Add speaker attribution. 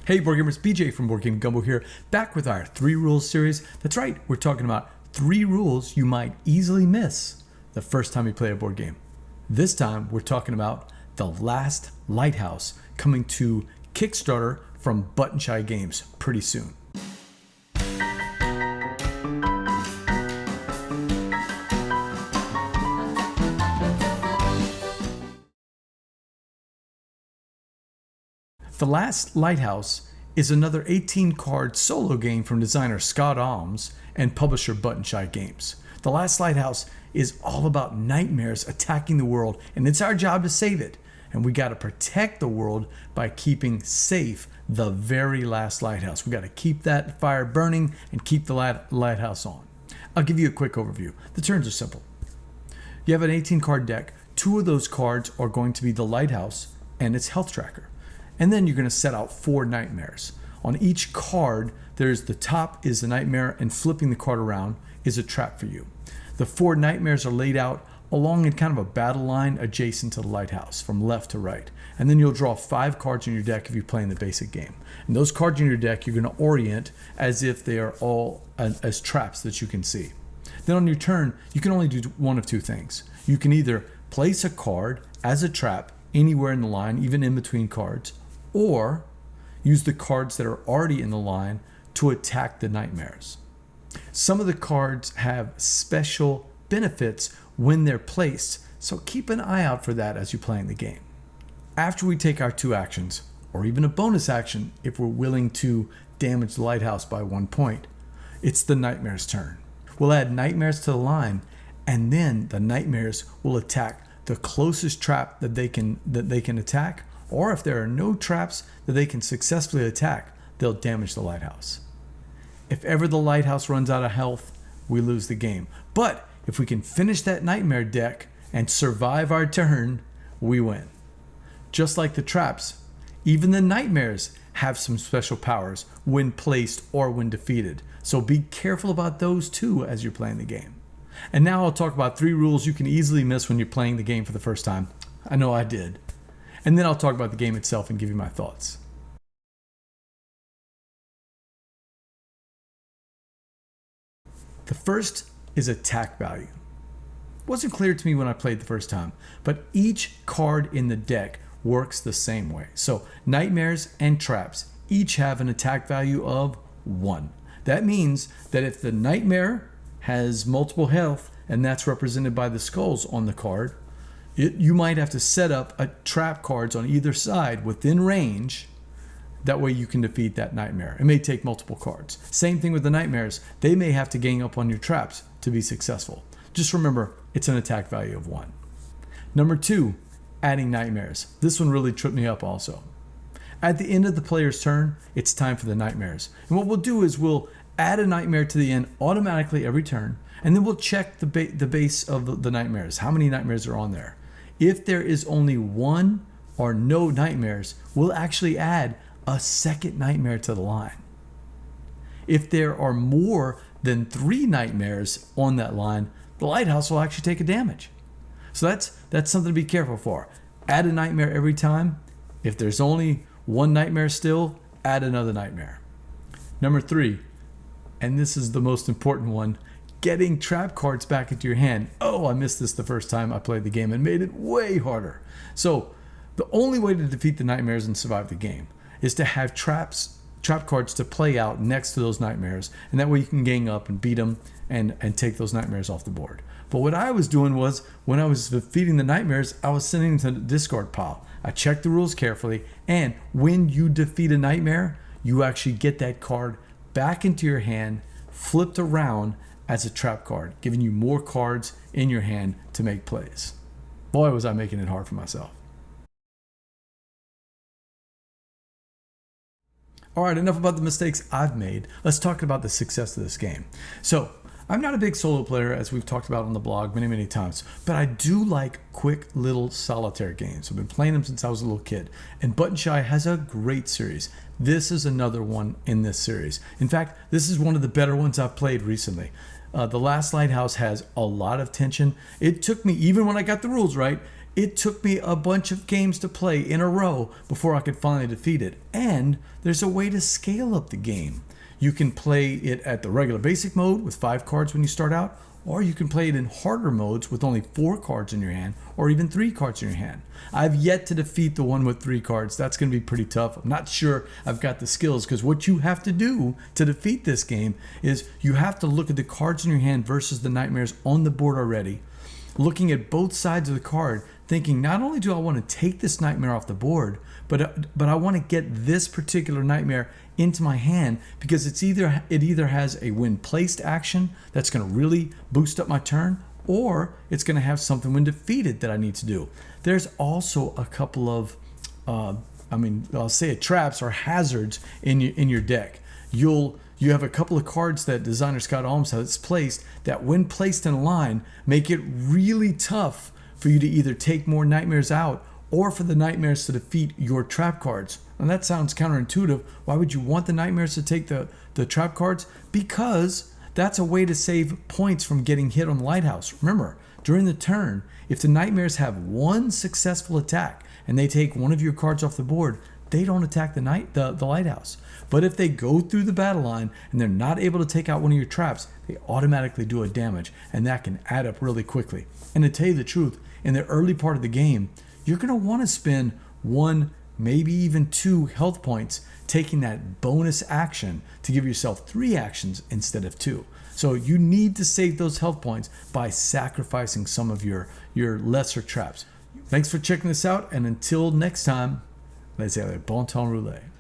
Speaker 1: Hey Board Gamers, BJ from Board Game Gumbo here, back with our 3 rules series. That's right, we're talking about 3 rules you might easily miss the first time you play a board game. This time we're talking about The Last Lighthouse, coming to Kickstarter from Button Shy Games pretty soon. The Last Lighthouse is another 18-card solo game from designer Scott Ames and publisher Button Shy Games. The Last Lighthouse is all about nightmares attacking the world, and it's our job to save it. And we got to protect the world by keeping safe the very last lighthouse. We got to keep that fire burning and keep the lighthouse on. I'll give you a quick overview. The turns are simple. You have an 18-card deck. 2 of those cards are going to be the lighthouse and its health tracker. And then you're going to set out 4 nightmares. On each card, there's the top is a nightmare, and flipping the card around is a trap for you. The 4 nightmares are laid out along in kind of a battle line adjacent to the lighthouse from left to right. And then you'll draw 5 cards in your deck if you're playing the basic game. And those cards in your deck you're going to orient as if they are all as traps that you can see. Then on your turn, you can only do one of 2 things. You can either place a card as a trap anywhere in the line, even in between cards, or use the cards that are already in the line to attack the nightmares. Some of the cards have special benefits when they're placed, so keep an eye out for that as you're playing the game. After we take our 2 actions, or even a bonus action if we're willing to damage the lighthouse by 1 point, it's the nightmare's turn. We'll add nightmares to the line, and then the nightmares will attack the closest trap that they can attack, or if there are no traps that they can successfully attack, they'll damage the lighthouse. If ever the lighthouse runs out of health, we lose the game. But if we can finish that nightmare deck and survive our turn, we win. Just like the traps, even the nightmares have some special powers when placed or when defeated. So be careful about those too as you're playing the game. And now I'll talk about 3 rules you can easily miss when you're playing the game for the first time. I know I did. And then I'll talk about the game itself and give you my thoughts. The first is attack value. It wasn't clear to me when I played the first time, but each card in the deck works the same way. So nightmares and traps each have an attack value of 1. That means that if the nightmare has multiple health, and that's represented by the skulls on the card, you might have to set up trap cards on either side within range. That way you can defeat that nightmare. It may take multiple cards. Same thing with the nightmares. They may have to gang up on your traps to be successful. Just remember, it's an attack value of 1. Number 2, adding nightmares. This one really tripped me up also. At the end of the player's turn, it's time for the nightmares. And what we'll do is we'll add a nightmare to the end automatically every turn, and then we'll check the base of the nightmares. How many nightmares are on there? If there is only 1 or no nightmares, we'll actually add a second nightmare to the line. If there are more than 3 nightmares on that line, the lighthouse will actually take a damage. So that's something to be careful for. Add a nightmare every time. If there's only 1 nightmare still, add another nightmare. Number 3, and this is the most important one, getting trap cards back into your hand. Oh, I missed this the first time I played the game and made it way harder. So the only way to defeat the nightmares and survive the game is to have trap cards to play out next to those nightmares, and that way you can gang up and beat them and take those nightmares off the board. But what I was doing was, when I was defeating the nightmares, I was sending them to the discard pile. I checked the rules carefully, and when you defeat a nightmare, you actually get that card back into your hand, flipped around as a trap card, giving you more cards in your hand to make plays. Boy, was I making it hard for myself. All right, enough about the mistakes I've made. Let's talk about the success of this game. So, I'm not a big solo player, as we've talked about on the blog many times, but I do like quick little solitaire games. I've been playing them since I was a little kid, and Button Shy has a great series. This is another one in this series. In fact, this is one of the better ones I've played recently. The Last Lighthouse has a lot of tension. It took me, even when I got the rules right, It took me a bunch of games to play in a row before I could finally defeat it. And there's a way to scale up the game. You can play it at the regular basic mode with 5 cards when you start out, or you can play it in harder modes with only 4 cards in your hand, or even 3 cards in your hand. I've yet to defeat the one with 3 cards. That's going to be pretty tough. I'm not sure I've got the skills, because what you have to do to defeat this game is you have to look at the cards in your hand versus the nightmares on the board already, looking at both sides of the card, thinking, not only do I want to take this nightmare off the board, but I want to get this particular nightmare into my hand, because it either has a when placed action that's going to really boost up my turn, or it's going to have something when defeated that I need to do. There's also a couple of I'll say it, traps or hazards in your deck. You have a couple of cards that designer Scott Ames has placed that, when placed in line, make it really tough for you to either take more nightmares out or for the nightmares to defeat your trap cards. And that sounds counterintuitive. Why would you want the nightmares to take the trap cards? Because that's a way to save points from getting hit on the lighthouse. Remember, during the turn, if the nightmares have one successful attack and they take one of your cards off the board, they don't attack the lighthouse. But if they go through the battle line and they're not able to take out one of your traps, they automatically do a damage, and that can add up really quickly. And to tell you the truth, in the early part of the game, you're going to want to spend 1, maybe even 2 health points taking that bonus action to give yourself 3 actions instead of 2. So you need to save those health points by sacrificing some of your lesser traps. Thanks for checking this out, and until next time, let's say bon temps roulette.